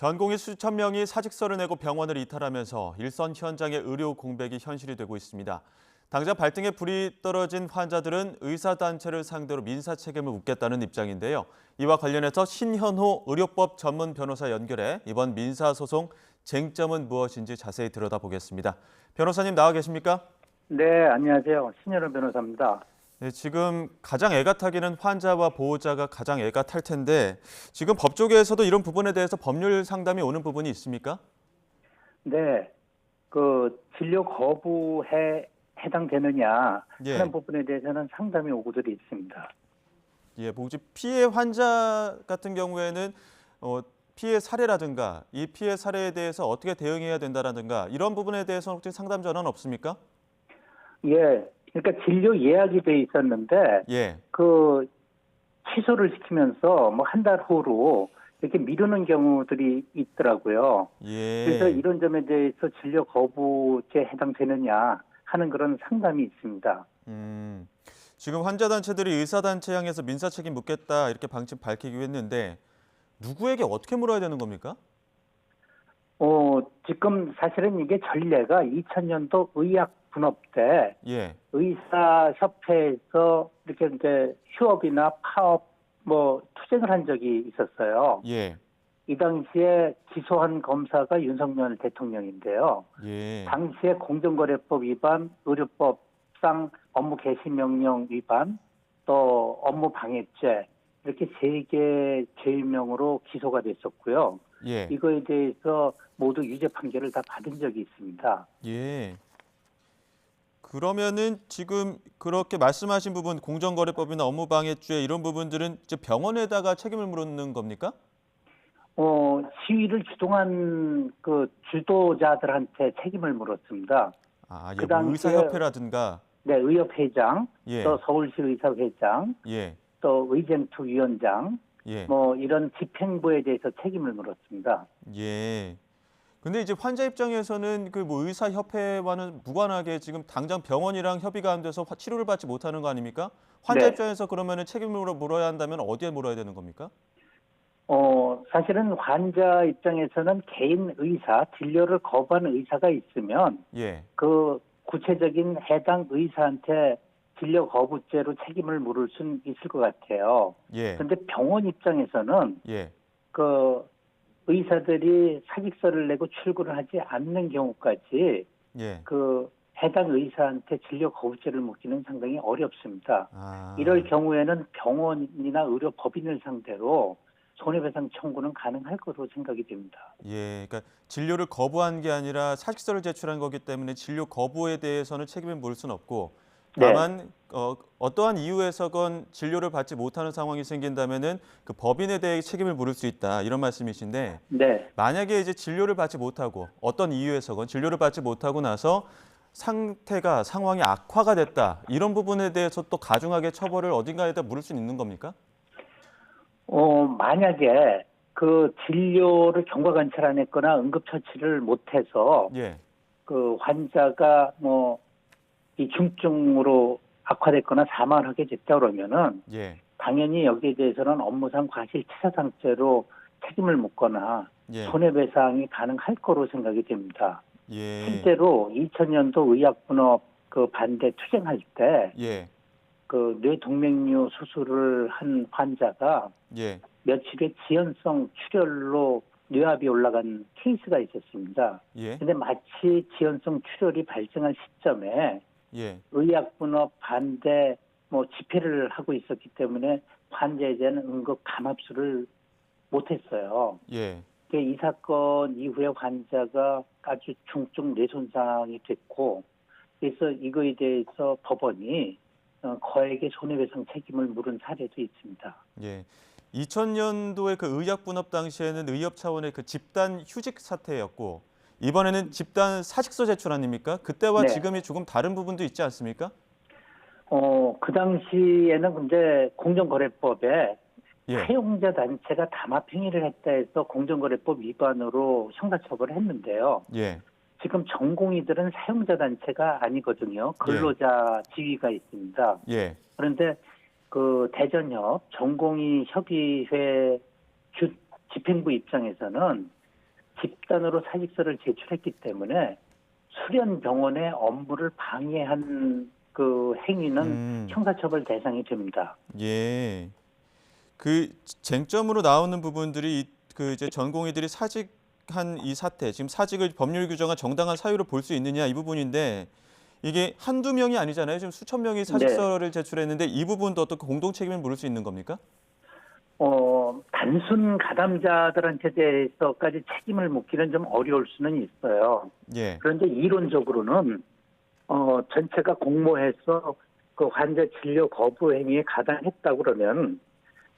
전공의 수천 명이 사직서를 내고 병원을 이탈하면서 일선 현장의 의료 공백이 현실이 되고 있습니다. 당장 발등에 불이 떨어진 환자들은 의사단체를 상대로 민사 책임을 묻겠다는 입장인데요. 이와 관련해서 신현호 의료법 전문 변호사 연결해 이번 민사소송 쟁점은 무엇인지 자세히 들여다보겠습니다. 변호사님 나와 계십니까? 네, 안녕하세요. 신현우 변호사입니다. 네, 지금 가장 애가 타기는 환자와 보호자가 가장 애가 탈 텐데 지금 법 쪽에서도 이런 부분에 대해서 법률 상담이 오는 부분이 있습니까? 네, 진료 거부에 해당되느냐 예. 하는 부분에 대해서는 상담이 오고들이 있습니다. 예, 혹시 피해 환자 같은 경우에는 피해 사례라든가 이 피해 사례에 대해서 어떻게 대응해야 된다라든가 이런 부분에 대해서는 혹시 상담 전화는 없습니까? 예, 그러니까 진료 예약이 돼 있었는데 예, 취소를 시키면서 뭐 한 달 후로 이렇게 미루는 경우들이 있더라고요. 그래서 예. 이런 점에 대해서 진료 거부죄에 해당되느냐 하는 그런 상담이 있습니다. 지금 환자 단체들이 의사 단체 향해서 민사 책임 묻겠다 이렇게 방침 밝히기로 했는데 누구에게 어떻게 물어야 되는 겁니까? 지금 사실은 이게 전례가 2000년도 의약분업 때 예, 의사협회에서 이렇게 이제 휴업이나 파업 투쟁을 한 적이 있었어요. 예, 이 당시에 기소한 검사가 윤석열 대통령인데요. 예, 당시에 공정거래법 위반, 의료법상 업무 개시 명령 위반, 또 업무 방해죄 이렇게 3개 죄명으로 기소가 됐었고요. 예, 이거에 대해서 모두 유죄 판결을 다 받은 적이 있습니다. 예. 그러면은 지금 그렇게 말씀하신 부분 공정거래법이나 업무방해죄 이런 부분들은 이제 병원에다가 책임을 물는 겁니까? 시위를 주동한 주도자들한테 책임을 물었습니다. 아, 예, 그 뭐 당시에 의사협회라든가 네, 의협회장, 예, 또 서울시 의사회장, 예, 또 의쟁투 위원장, 예, 이런 집행부에 대해서 책임을 물었습니다. 예. 근데 이제 환자 입장에서는 그 뭐 의사협회와는 무관하게 지금 당장 병원이랑 협의가 안 돼서 치료를 받지 못하는 거 아닙니까? 환자 네, 입장에서 그러면은 책임을 물어야 한다면 어디에 물어야 되는 겁니까? 사실은 환자 입장에서는 개인 의사, 진료를 거부하는 의사가 있으면 예, 구체적인 해당 의사한테 진료 거부죄로 책임을 물을 수는 있을 것 같아요. 예, 그런데 병원 입장에서는 예, 의사들이 사직서를 내고 출근을 하지 않는 경우까지 예. 해당 의사한테 진료 거부죄를 묻기는 상당히 어렵습니다. 이럴 아, 경우에는 병원이나 의료법인을 상대로 손해배상 청구는 가능할 것으로 생각이 됩니다. 예. 그러니까 진료를 거부한 게 아니라 사직서를 제출한 거기 때문에 진료 거부에 대해서는 책임을 물을 수는 없고 네, 다만 어떠한 이유에서건 진료를 받지 못하는 상황이 생긴다면은 그 법인에 대해 책임을 물을 수 있다 이런 말씀이신데 네. 만약에 이제 진료를 받지 못하고 어떤 이유에서건 진료를 받지 못하고 나서 상황이 악화가 됐다 이런 부분에 대해서 또 가중하게 처벌을 어딘가에다 물을 수 있는 겁니까? 만약에 진료를 경과관찰 안 했거나 응급처치를 못해서 예, 환자가 이 중증으로 악화됐거나 사망을 하게 됐다 그러면은 예, 당연히 여기에 대해서는 업무상 과실치사상죄로 책임을 묻거나 예, 손해배상이 가능할 거로 생각이 됩니다. 예, 실제로 2000년도 의약분업 반대 투쟁할 때 예, 뇌동맥류 수술을 한 환자가 예, 며칠의 지연성 출혈로 뇌압이 올라간 케이스가 있었습니다. 예, 근데 마치 지연성 출혈이 발생한 시점에 예, 의약분업 반대 집회를 하고 있었기 때문에 환자에 대한 응급 감압수를 못했어요. 예, 이 사건 이후에 환자가 아주 중증 뇌손상이 됐고, 그래서 이거에 대해서 법원이 거액의 손해배상 책임을 물은 사례도 있습니다. 예. 2000년도에 그 의약 분업 당시에는 의협 차원의 그 집단 휴직 사태였고 이번에는 집단 사직서 제출 아닙니까? 그때와 네. 지금이 조금 다른 부분도 있지 않습니까? 그 당시에는 근데 공정거래법에 예, 사용자 단체가 담합행위를 했다 해서 공정거래법 위반으로 형사처벌을 했는데요. 예, 지금 전공의들은 사용자 단체가 아니거든요. 근로자 지위가 있습니다. 예, 그런데 대전협 전공의 협의회 집행부 입장에서는 집단으로 사직서를 제출했기 때문에 수련병원의 업무를 방해한 그 행위는 형사처벌 대상이 됩니다. 예. 그 쟁점으로 나오는 부분들이 그 이제 전공의들이 사직한 이 사태, 지금 사직을 법률 규정한 정당한 사유로 볼 수 있느냐 이 부분인데 이게 한두 명이 아니잖아요. 지금 수천 명이 네. 사직서를 제출했는데 이 부분도 어떻게 공동 책임을 물을 수 있는 겁니까? 단순 가담자들한테 대해서까지 책임을 묻기는 좀 어려울 수는 있어요. 예. 그런데 이론적으로는 전체가 공모해서 그 환자 진료 거부 행위에 가담했다 그러면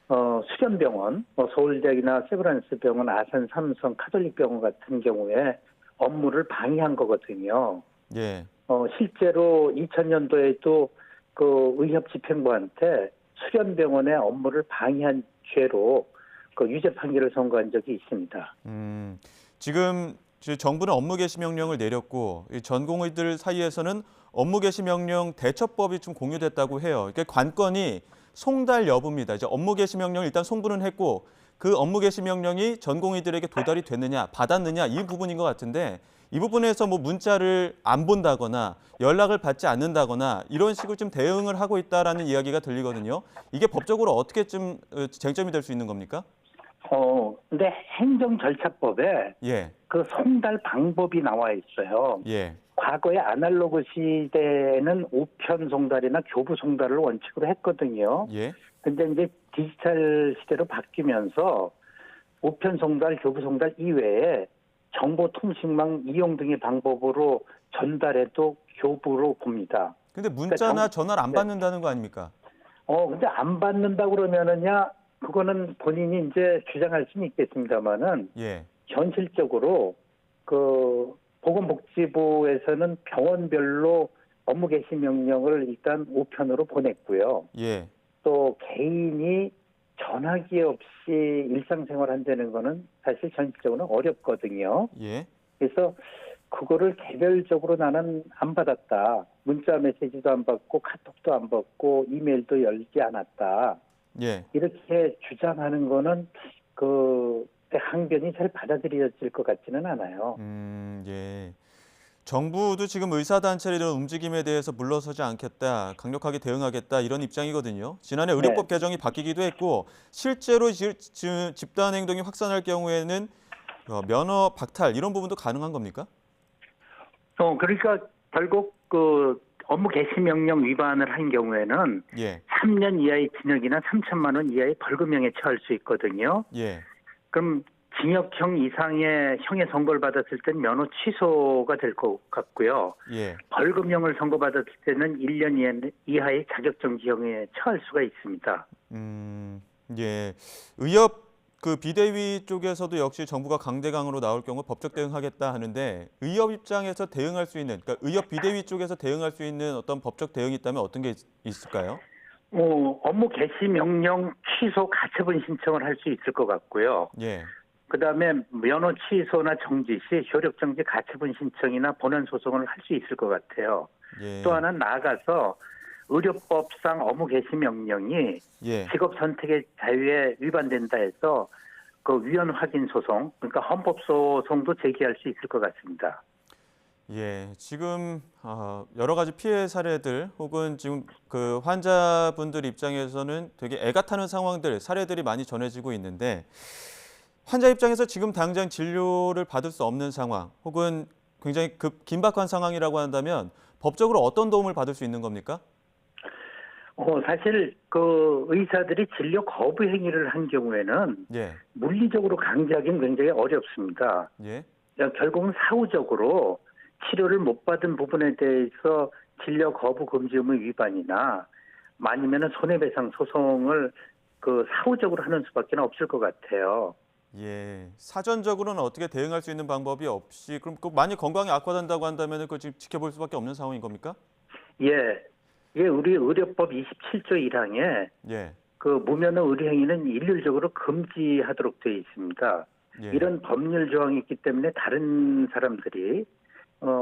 수련병원, 서울대학이나 세브란스병원, 아산 삼성, 카톨릭병원 같은 경우에 업무를 방해한 거거든요. 예. 실제로 2000년도에도 그 의협집행부한테 수련병원의 업무를 방해한 죄로 그 유죄 판결을 선고한 적이 있습니다. 지금 정부는 업무 개시 명령을 내렸고 이 전공의들 사이에서는 업무 개시 명령 대처법이 좀 공유됐다고 해요. 그러니까 관건이 송달 여부입니다. 이제 업무 개시 명령을 일단 송부는 했고 그 업무 개시 명령이 전공의들에게 도달이 됐느냐, 받았느냐 이 부분인 것 같은데 이 부분에서 뭐 문자를 안 본다거나 연락을 받지 않는다거나 이런 식으로 좀 대응을 하고 있다라는 이야기가 들리거든요. 이게 법적으로 어떻게 좀 쟁점이 될 수 있는 겁니까? 근데 행정절차법에 예, 그 송달 방법이 나와 있어요. 예, 과거의 아날로그 시대에는 우편 송달이나 교부 송달을 원칙으로 했거든요. 예, 근데 이제 디지털 시대로 바뀌면서 우편 송달, 교부 송달 이외에 정보통신망 이용 등의 방법으로 전달해도 교부로 봅니다. 근데 문자나 그러니까 전화를 안 네. 받는다는 거 아닙니까? 근데 안 받는다 그러면은야, 그거는 본인이 이제 주장할 수는 있겠습니다만은, 예, 현실적으로 그 보건복지부에서는 병원별로 업무 개시 명령을 일단 우편으로 보냈고요. 예, 또 개인이 전화기 없이 일상생활 한다는 거는 사실 현실적으로는 어렵거든요. 예, 그래서 그거를 개별적으로 나는 안 받았다. 문자 메시지도 안 받고 카톡도 안 받고 이메일도 열지 않았다. 예. 이렇게 주장하는 거는 그 항변이 잘 받아들여질 것 같지는 않아요. 예. 정부도 지금 의사단체의 이런 움직임에 대해서 물러서지 않겠다, 강력하게 대응하겠다 이런 입장이거든요. 지난해 네. 의료법 개정이 바뀌기도 했고 실제로 집단 행동이 확산할 경우에는 면허 박탈 이런 부분도 가능한 겁니까? 그러니까 결국 그 업무 개시 명령 위반을 한 경우에는 예, 3년 이하의 징역이나 3천만 원 이하의 벌금형에 처할 수 있거든요. 예, 그럼 징역형 이상의 형의 선고를 받았을 땐 면허 취소가 될 것 같고요. 예. 벌금형을 선고받았을 때는 1년 이하의 자격정지형에 처할 수가 있습니다. 예. 의협 그 비대위 쪽에서도 역시 정부가 강대강으로 나올 경우 법적 대응하겠다 하는데 의협 입장에서 대응할 수 있는, 그러니까 의협 비대위 쪽에서 대응할 수 있는 어떤 법적 대응이 있다면 어떤 게 있을까요? 업무 개시 명령 취소 가처분 신청을 할 수 있을 것 같고요. 예, 그다음에 면허 취소나 정지 시 효력 정지 가처분 신청이나 본안 소송을 할 수 있을 것 같아요. 예, 또 하나는 나아가서 의료법상 업무 개시 명령이 예. 직업 선택의 자유에 위반된다 해서 그 위헌 확인 소송, 그러니까 헌법 소송도 제기할 수 있을 것 같습니다. 예, 지금 여러 가지 피해 사례들 혹은 지금 그 환자분들 입장에서는 되게 애가 타는 상황들, 사례들이 많이 전해지고 있는데 환자 입장에서 지금 당장 진료를 받을 수 없는 상황 혹은 굉장히 긴박한 상황이라고 한다면 법적으로 어떤 도움을 받을 수 있는 겁니까? 사실 그 의사들이 진료 거부 행위를 한 경우에는 예, 물리적으로 강제하기는 굉장히 어렵습니다. 예, 결국은 사후적으로 치료를 못 받은 부분에 대해서 진료 거부 금지 의무 위반이나 아니면은 손해배상 소송을 그 사후적으로 하는 수밖에 없을 것 같아요. 예. 사전적으로는 어떻게 대응할 수 있는 방법이 없이 그럼 그 만약 건강이 악화된다고 한다면 그걸 지금 지켜볼 수밖에 없는 상황인 겁니까? 예, 우리 의료법 27조 1항에 예, 그 무면허 의료 행위는 일률적으로 금지하도록 되어 있습니다. 예, 이런 법률 조항이 있기 때문에 다른 사람들이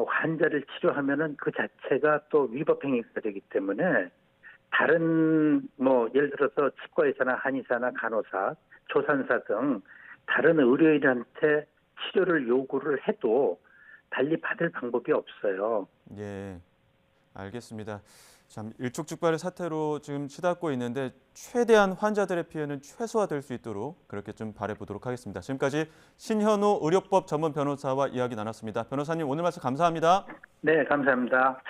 환자를 치료하면은 그 자체가 또 위법 행위가 되기 때문에 다른 뭐 예를 들어서 치과의사나 한의사나 간호사, 조산사 등 다른 의료인한테 치료를 요구를 해도 달리 받을 방법이 없어요. 예, 알겠습니다. 참 일촉즉발의 사태로 지금 치닫고 있는데 최대한 환자들의 피해는 최소화될 수 있도록 그렇게 좀 바라보도록 하겠습니다. 지금까지 신현우 의료법 전문 변호사와 이야기 나눴습니다. 변호사님 오늘 말씀 감사합니다. 네, 감사합니다.